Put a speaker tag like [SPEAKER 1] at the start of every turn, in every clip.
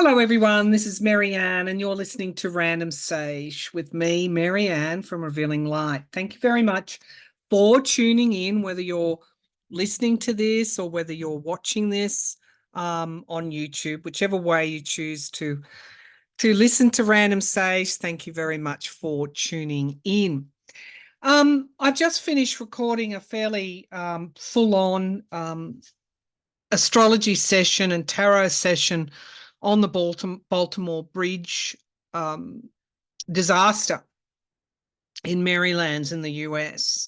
[SPEAKER 1] Hello, everyone. This is Maryann, and you're listening to Random Sage with me, Maryann from Revealing Light. Thank you very much for tuning in, whether you're listening to this or whether you're watching this on YouTube, whichever way you choose to listen to Random Sage. Thank you very much for tuning in. I've just finished recording a fairly full-on astrology session and tarot session on the Baltimore Bridge disaster in Maryland in the US.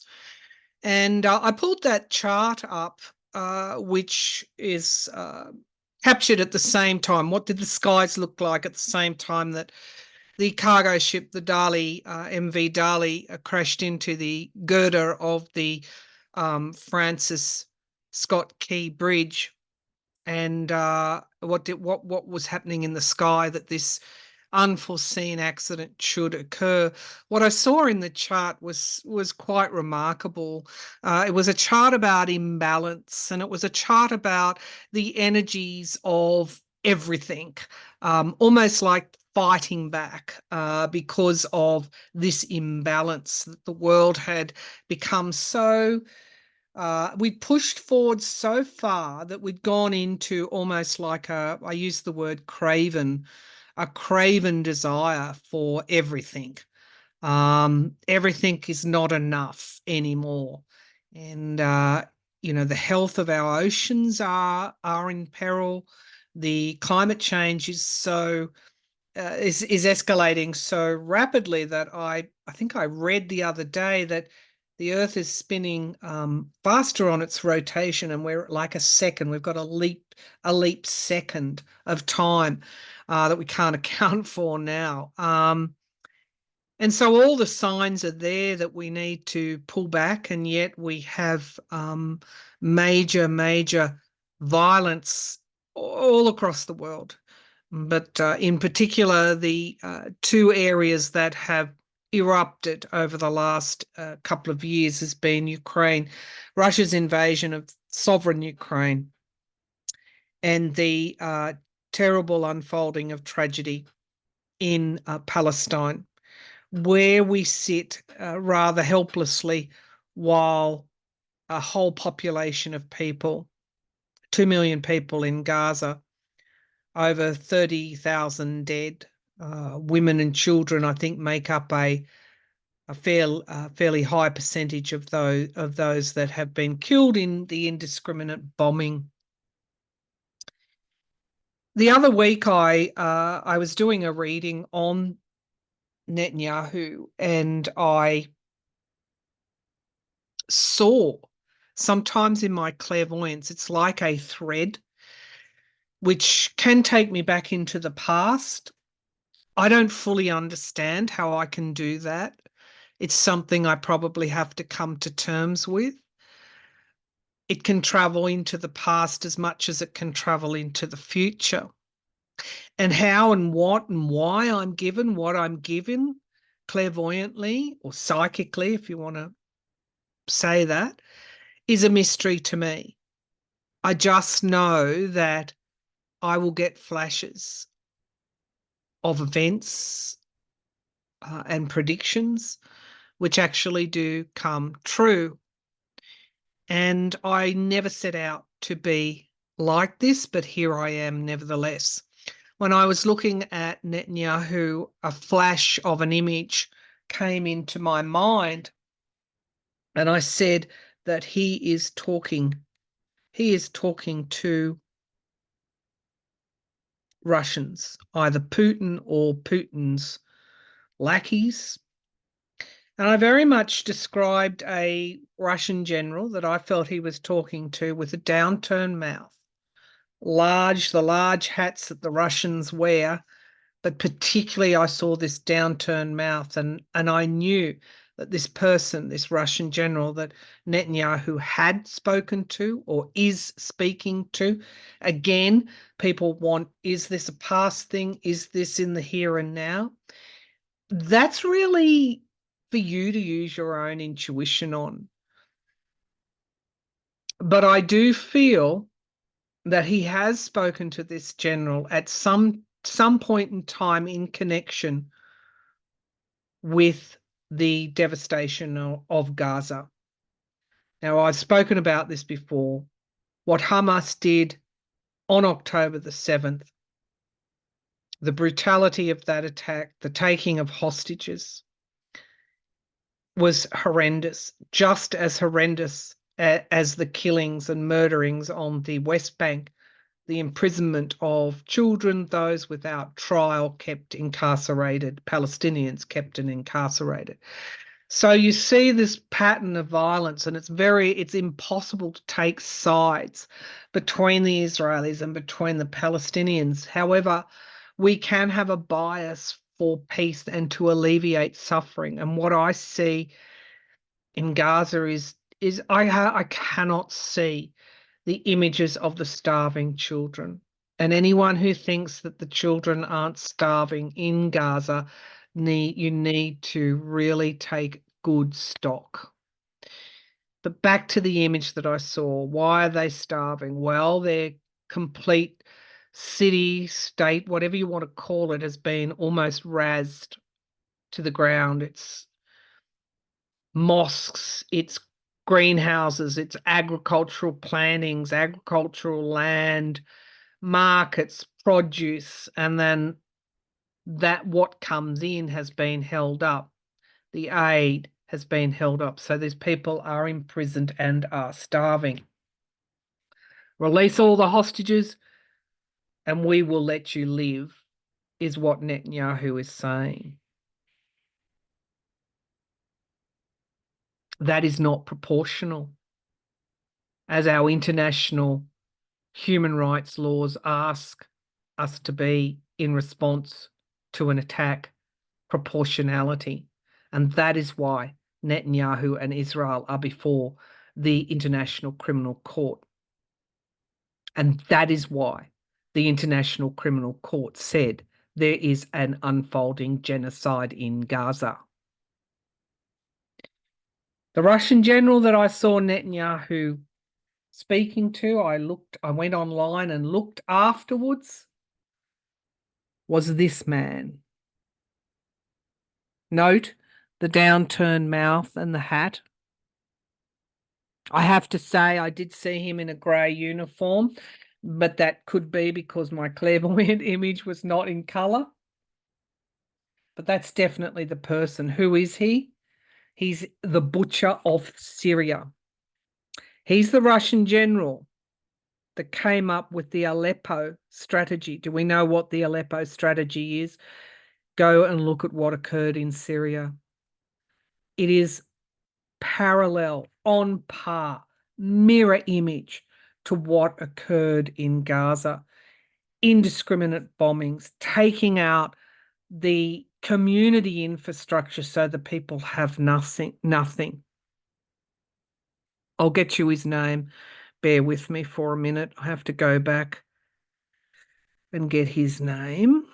[SPEAKER 1] And I pulled that chart up, which is captured at the same time. What did the skies look like at the same time that the cargo ship, the Dali, MV Dali, crashed into the girder of the Francis Scott Key Bridge? And what was happening in the sky that this unforeseen accident should occur. What I saw in the chart was quite remarkable. It was a chart about imbalance, and it was a chart about the energies of everything, almost like fighting back because of this imbalance that the world had become so we'd pushed forward so far that we'd gone into almost like I use the word a craven desire for everything. Everything is not enough anymore. And, the health of our oceans are in peril. The climate change is is escalating so rapidly that I think I read the other day that the Earth is spinning faster on its rotation, and we're like a second. We've got a leap second of time that we can't account for now. And so all the signs are there that we need to pull back, and yet we have major violence all across the world. But in particular, the two areas that have erupted over the last couple of years has been Ukraine, Russia's invasion of sovereign Ukraine, and the terrible unfolding of tragedy in Palestine, where we sit rather helplessly while a whole population of people, 2 million people in Gaza, over 30,000 dead, women and children, I think, make up a fairly high percentage of those that have been killed in the indiscriminate bombing. The other week, I was doing a reading on Netanyahu, and I saw sometimes in my clairvoyance, it's like a thread which can take me back into the past. I don't fully understand how I can do that. It's something I probably have to come to terms with. It can travel into the past as much as it can travel into the future. And how and what and why I'm given what I'm given clairvoyantly or psychically, if you want to say that, is a mystery to me. I just know that I will get flashes of events and predictions which actually do come true. And I never set out to be like this, but here I am nevertheless. When I was looking at Netanyahu, a flash of an image came into my mind, and I said that he is talking to Russians, either Putin or Putin's lackeys. And I very much described a Russian general that I felt he was talking to with a downturned mouth, the large hats that the Russians wear, but particularly I saw this downturned mouth, and I knew that this person, this Russian general that Netanyahu had spoken to or is speaking to, again, people want, is this a past thing? Is this in the here and now? That's really for you to use your own intuition on. But I do feel that he has spoken to this general at some some point in time in connection with the devastation of Gaza. Now, I've spoken about this before. What Hamas did on October the 7th, the brutality of that attack, the taking of hostages, was horrendous, just as horrendous as the killings and murderings on the West Bank, the imprisonment of children, those without trial kept incarcerated, Palestinians kept and incarcerated. So you see this pattern of violence, and it's impossible to take sides between the Israelis and between the Palestinians. However, we can have a bias for peace and to alleviate suffering. And what I see in Gaza is I cannot see the images of the starving children. And anyone who thinks that the children aren't starving in Gaza, you need to really take good stock. But back to the image that I saw. Why are they starving? Well, their complete city, state, whatever you want to call it, has been almost razed to the ground. It's mosques, it's greenhouses, it's agricultural plantings, agricultural land, markets, produce, and then that what comes in has been held up. The aid has been held up. So these people are imprisoned and are starving. Release all the hostages and we will let you live, is what Netanyahu is saying. That is not proportional, as our international human rights laws ask us to be in response to an attack, proportionality. And that is why Netanyahu and Israel are before the International Criminal Court. And that is why the International Criminal Court said there is an unfolding genocide in Gaza. The Russian general that I saw Netanyahu speaking to, I went online and looked afterwards, was this man. Note the downturned mouth and the hat. I have to say I did see him in a grey uniform, but that could be because my clairvoyant image was not in colour. But that's definitely the person. Who is he? He's the butcher of Syria. He's the Russian general that came up with the Aleppo strategy. Do we know what the Aleppo strategy is? Go and look at what occurred in Syria. It is parallel, on par, mirror image to what occurred in Gaza. Indiscriminate bombings, taking out the community infrastructure so the people have nothing. I'll get you his name. Bear with me for a minute. I have to go back and get his name.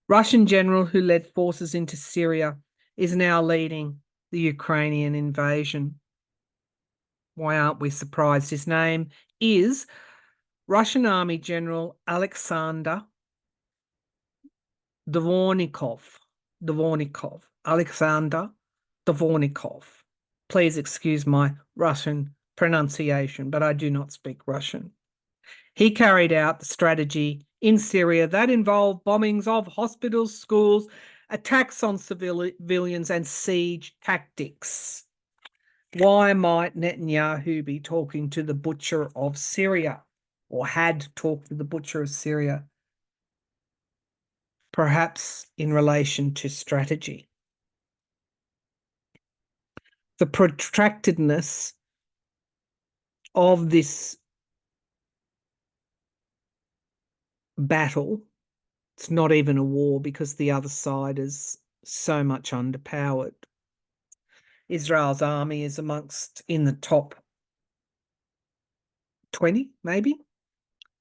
[SPEAKER 1] Russian general who led forces into Syria is now leading the Ukrainian invasion. Why aren't we surprised? His name is Russian Army General Alexander Dvornikov. Alexander Dvornikov. Please excuse my Russian pronunciation, but I do not speak Russian. He carried out the strategy in Syria that involved bombings of hospitals, schools, attacks on civilians, and siege tactics. Why might Netanyahu be talking to the butcher of Syria, or had talked to the butcher of Syria? Perhaps in relation to strategy. The protractedness of this battle, it's not even a war because the other side is so much underpowered. Israel's army is in the top 20, maybe,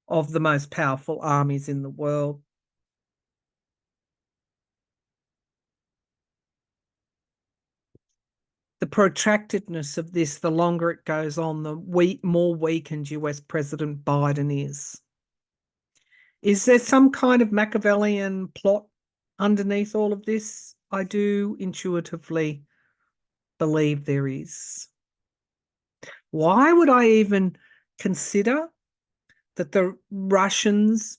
[SPEAKER 1] of the most powerful armies in the world. the protractedness of this, the longer it goes on, the more weakened US President Biden is. Is there some kind of Machiavellian plot underneath all of this? I do intuitively believe there is. Why would I even consider that the Russians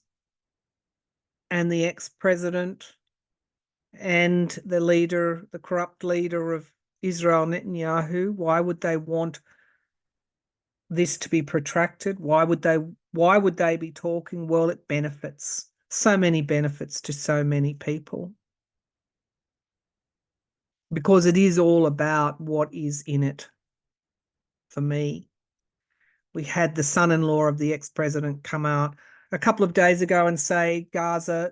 [SPEAKER 1] and the ex-president and the corrupt leader of Israel, Netanyahu, why would they want this to be protracted? Why would they be talking? Well, it benefits. So many benefits to so many people. Because it is all about what is in it for me. We had the son-in-law of the ex-president come out a couple of days ago and say Gaza,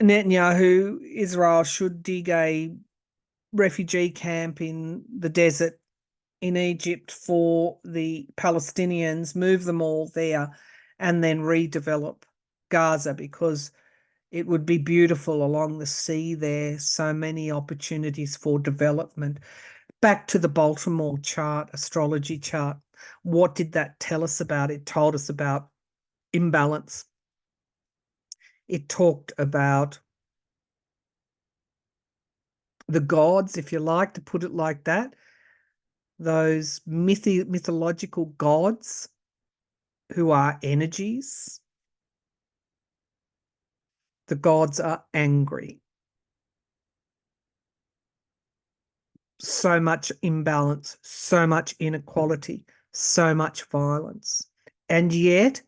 [SPEAKER 1] Netanyahu, Israel should dig a refugee camp in the desert in Egypt for the Palestinians, move them all there, and then redevelop Gaza because it would be beautiful along the sea there. So many opportunities for development. Back to the Baltimore chart, astrology chart. What did that tell us about? It told us about imbalance. It talked about the gods, if you like to put it like that, those mythological gods who are energies. The gods are angry. So much imbalance, so much inequality, so much violence. And yet,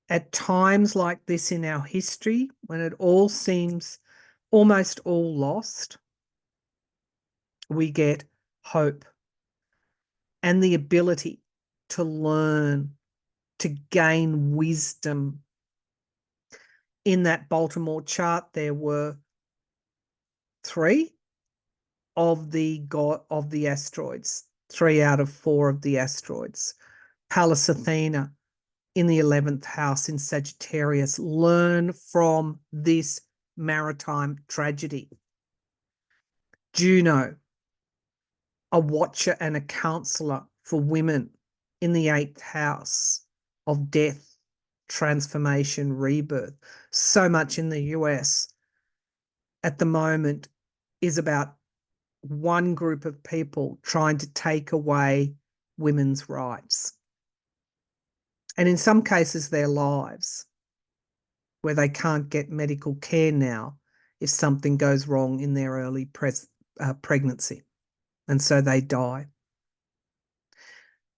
[SPEAKER 1] at times like this in our history, when it all seems almost all lost, we get hope and the ability to learn, to gain wisdom. In that Baltimore chart, there were 3 of the asteroids, 3 out of 4 of the asteroids. Pallas Athena in the 11th house in Sagittarius. Learn from this maritime tragedy. Juno, a watcher and a counselor for women in the 8th house of death, transformation, rebirth. So much in the US at the moment is about one group of people trying to take away women's rights. And in some cases, their lives, where they can't get medical care now if something goes wrong in their early pregnancy. And so they die.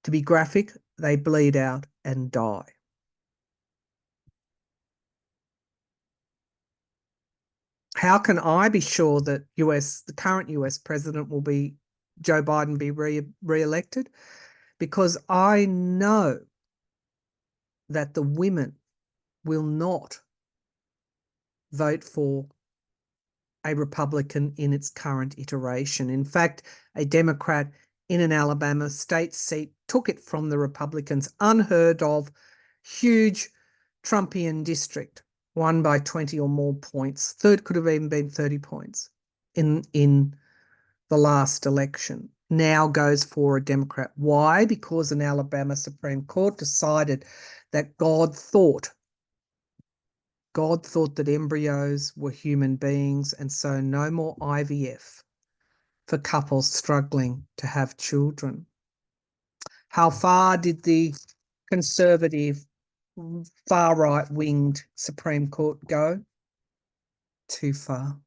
[SPEAKER 1] To be graphic, they bleed out and die. How can I be sure that the current US president will be Joe Biden be re-elected? Because I know that the women will not vote for a Republican in its current iteration. In fact, a Democrat in an Alabama state seat took it from the Republicans, unheard of, huge Trumpian district, won by 20 or more points. Third could have even been 30 points in the last election. Now goes for a Democrat. Why? Because an Alabama Supreme Court decided that God thought that embryos were human beings, and so no more IVF for couples struggling to have children. How far did the conservative, far right-winged Supreme Court go? Too far.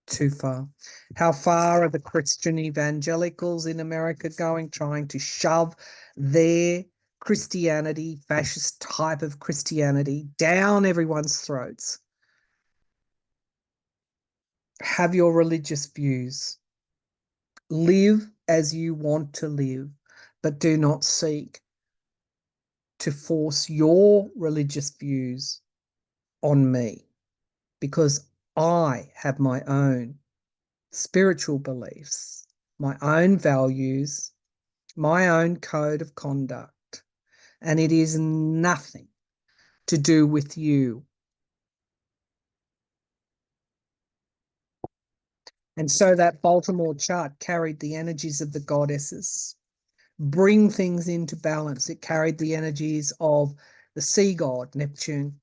[SPEAKER 1] Too far. How far are the Christian evangelicals in America going, trying to shove their Christianity, fascist type of Christianity, down everyone's throats? Have your religious views. Live as you want to live, but do not seek to force your religious views on me, because I have my own spiritual beliefs, my own values, my own code of conduct, and it is nothing to do with you. And so that Baltimore chart carried the energies of the goddesses. Bring things into balance. It carried the energies of the sea god, Neptune,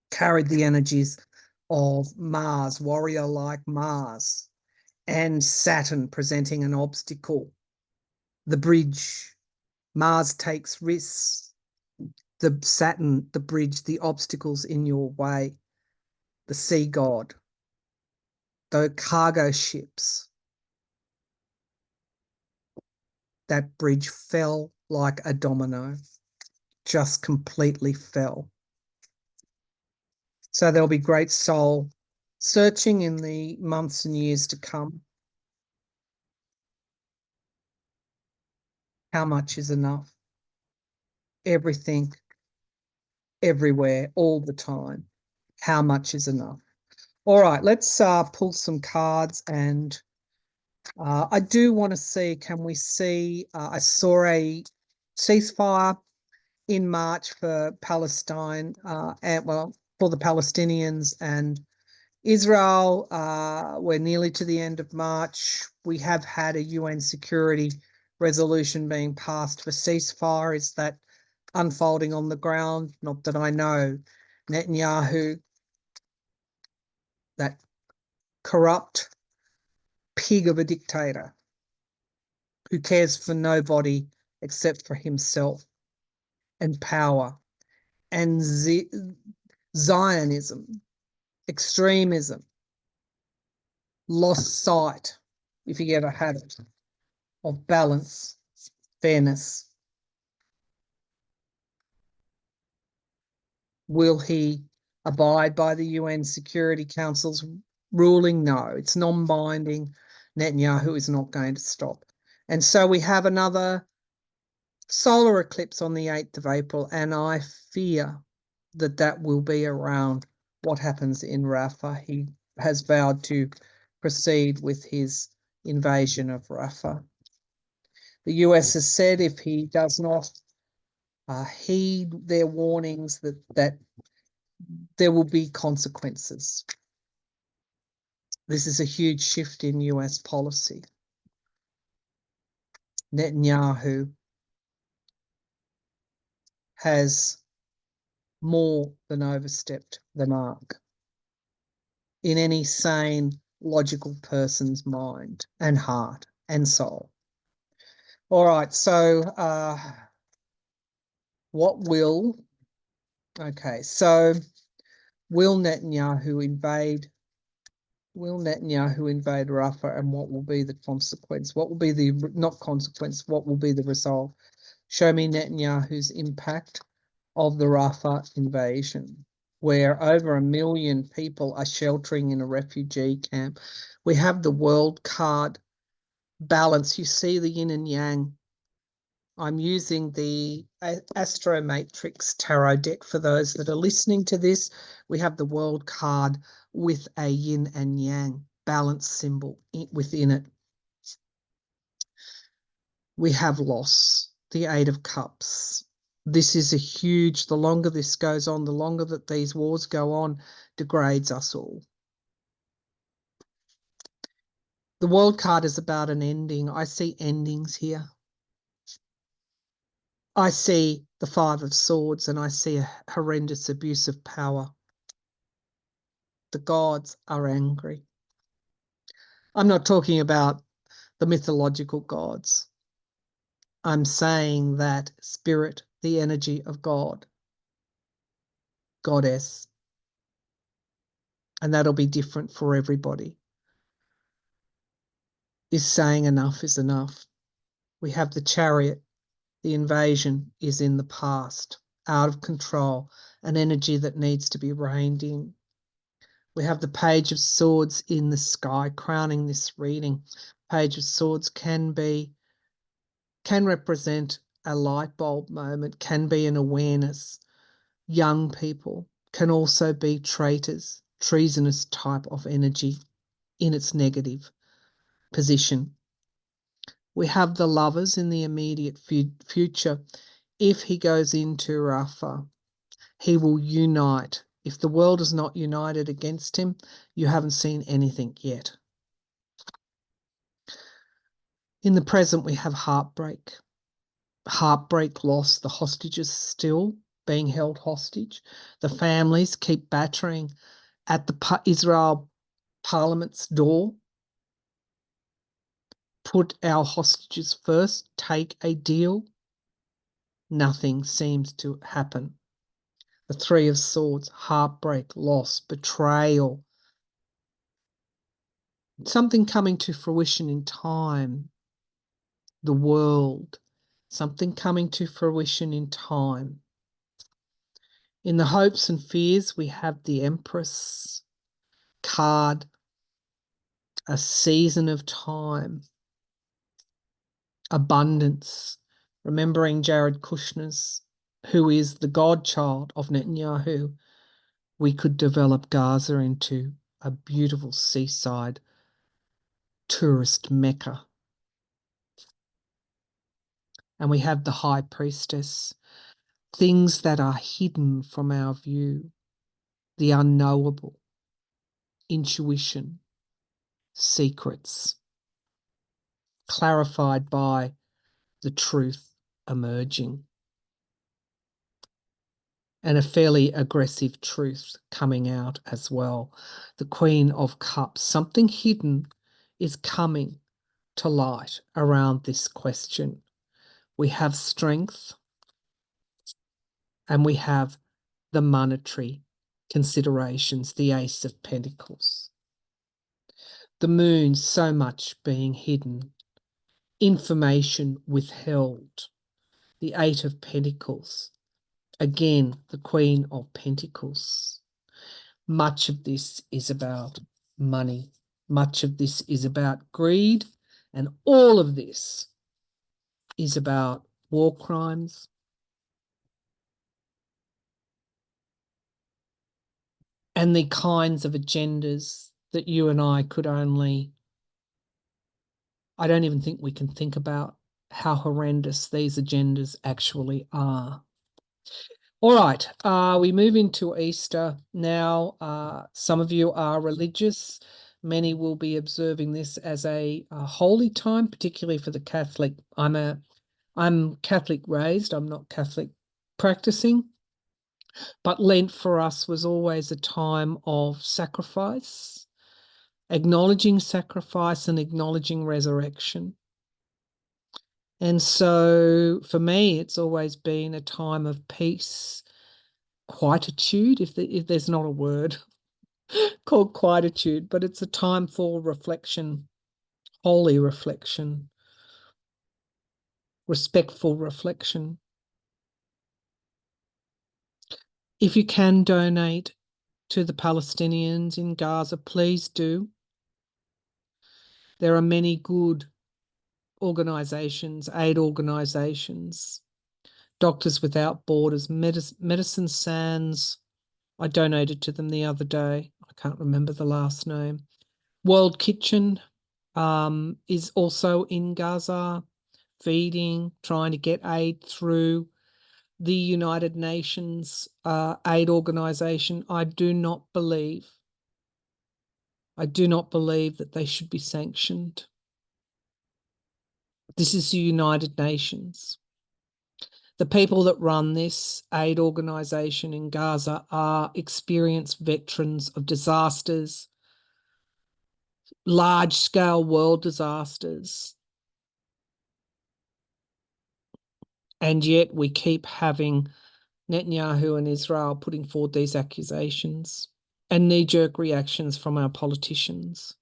[SPEAKER 1] carried the energies of Mars, warrior-like Mars, and Saturn presenting an obstacle. The bridge. Mars takes risks. The Saturn, the bridge, the obstacles in your way. The sea god. The cargo ships. That bridge fell like a domino, just completely fell. So there'll be great soul searching in the months and years to come. How much is enough? Everything, everywhere, all the time. How much is enough? All right, let's pull some cards, and I do want to see, can we see, I saw a ceasefire in March for Palestine, and well, for the Palestinians and Israel. We're nearly to the end of March. We have had a UN security resolution being passed for ceasefire. Is that unfolding on the ground? Not that I know. Netanyahu, that corrupt pig of a dictator who cares for nobody except for himself and power, and Zionism, extremism, lost sight, if he ever had it, of balance, fairness. Will he abide by the UN Security Council's ruling? No, it's non-binding. Netanyahu is not going to stop. And so we have another solar eclipse on the 8th of April, and I fear that that will be around what happens in Rafah. He has vowed to proceed with his invasion of Rafah. The US has said if he does not heed their warnings, that there will be consequences. This is a huge shift in US policy. Netanyahu has more than overstepped the mark in any sane, logical person's mind and heart and soul. All right, so will Netanyahu invade Rafah, and what will be the consequence? What will be the, not consequence, what will be the result? Show me Netanyahu's impact of the Rafah invasion, where over 1 million people are sheltering in a refugee camp. We have the world card balance. You see the yin and yang. I'm using the Astro Matrix Tarot deck for those that are listening to this. We have the world card with a yin and yang balance symbol within it. We have loss, the 8 of Cups. This is a huge, the longer this goes on, the longer that these wars go on, degrades us all. The world card is about an ending. I see endings here. I see the 5 of Swords, and I see a horrendous abuse of power. The gods are angry. I'm not talking about the mythological gods. I'm saying that spirit, the energy of God, goddess, and that'll be different for everybody, is saying enough is enough. We have the Chariot. The invasion is in the past, out of control, an energy that needs to be reined in. We have the Page of Swords in the sky crowning this reading. Page of Swords can represent a light bulb moment, can be an awareness. Young people can also be traitors, treasonous type of energy in its negative position. We have the Lovers in the immediate future. If he goes into Rafah, he will unite. If the world is not united against him, you haven't seen anything yet. In the present, we have heartbreak. Heartbreak, loss, the hostages still being held hostage. The families keep battering at the Israel Parliament's door. Put our hostages first, take a deal. Nothing seems to happen. The Three of Swords, heartbreak, loss, betrayal. Something coming to fruition in time. The world. Something coming to fruition in time. In the hopes and fears, we have the Empress card, a season of time, abundance, remembering Jared Kushner's, who is the godchild of Netanyahu. We could develop Gaza into a beautiful seaside tourist mecca. And we have the High Priestess, things that are hidden from our view, the unknowable, intuition, secrets, clarified by the truth emerging. And a fairly aggressive truth coming out as well. The Queen of Cups, something hidden is coming to light around this question. We have strength and we have the monetary considerations, the Ace of Pentacles. The Moon, so much being hidden, information withheld. The Eight of Pentacles, again, the Queen of Pentacles. Much of this is about money. Much of this is about greed. And all of this is about war crimes, and the kinds of agendas that you and I could only, I don't even think we can think about how horrendous these agendas actually are. All right, we move into Easter now. Some of you are religious. Many will be observing this as a holy time, particularly for the Catholic. I'm Catholic raised. I'm not Catholic practicing. But Lent for us was always a time of sacrifice, acknowledging sacrifice and acknowledging resurrection. And so for me, it's always been a time of peace, quietude, if there's not a word called quietude, but it's a time for reflection, holy reflection, respectful reflection. If you can donate to the Palestinians in Gaza, please do. There are many good organisations, aid organisations, Doctors Without Borders, Medicine Sans. I donated to them the other day. I can't remember the last name. World Kitchen is also in Gaza, feeding, trying to get aid through the United Nations aid organisation. I do not believe that they should be sanctioned. This is the United Nations. The people that run this aid organisation in Gaza are experienced veterans of disasters, large-scale world disasters. And yet we keep having Netanyahu and Israel putting forward these accusations and knee-jerk reactions from our politicians.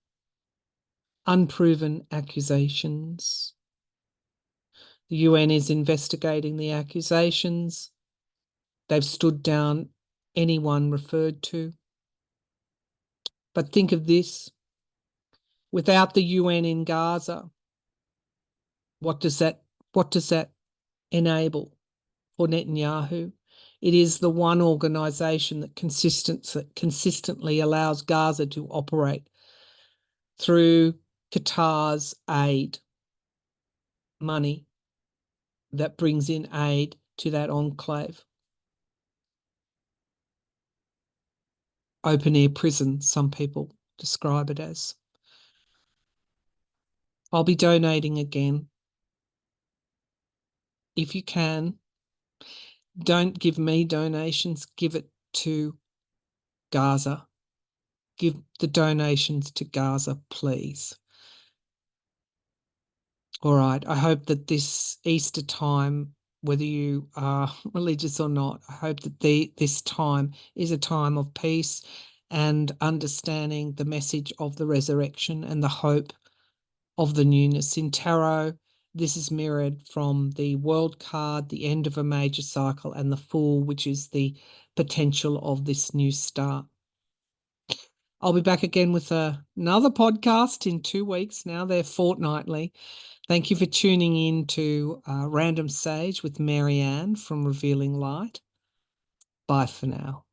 [SPEAKER 1] Unproven accusations. The UN is investigating the accusations. They've stood down anyone referred to. But think of this. Without the UN in Gaza, what does that enable for Netanyahu? It is the one organisation that consistently allows Gaza to operate through Qatar's aid money that brings in aid to that enclave. Open air prison, some people describe it as. I'll be donating again. If you can, don't give me donations, give it to Gaza. Give the donations to Gaza, please. All right. I hope that this Easter time, whether you are religious or not, I hope that this time is a time of peace and understanding the message of the resurrection and the hope of the newness. In tarot, this is mirrored from the World card, the end of a major cycle, and the Fool, which is the potential of this new start. I'll be back again with another podcast in 2 weeks. Now they're fortnightly. Thank you for tuning in to Random Sage with Maryann from Revealing Light. Bye for now.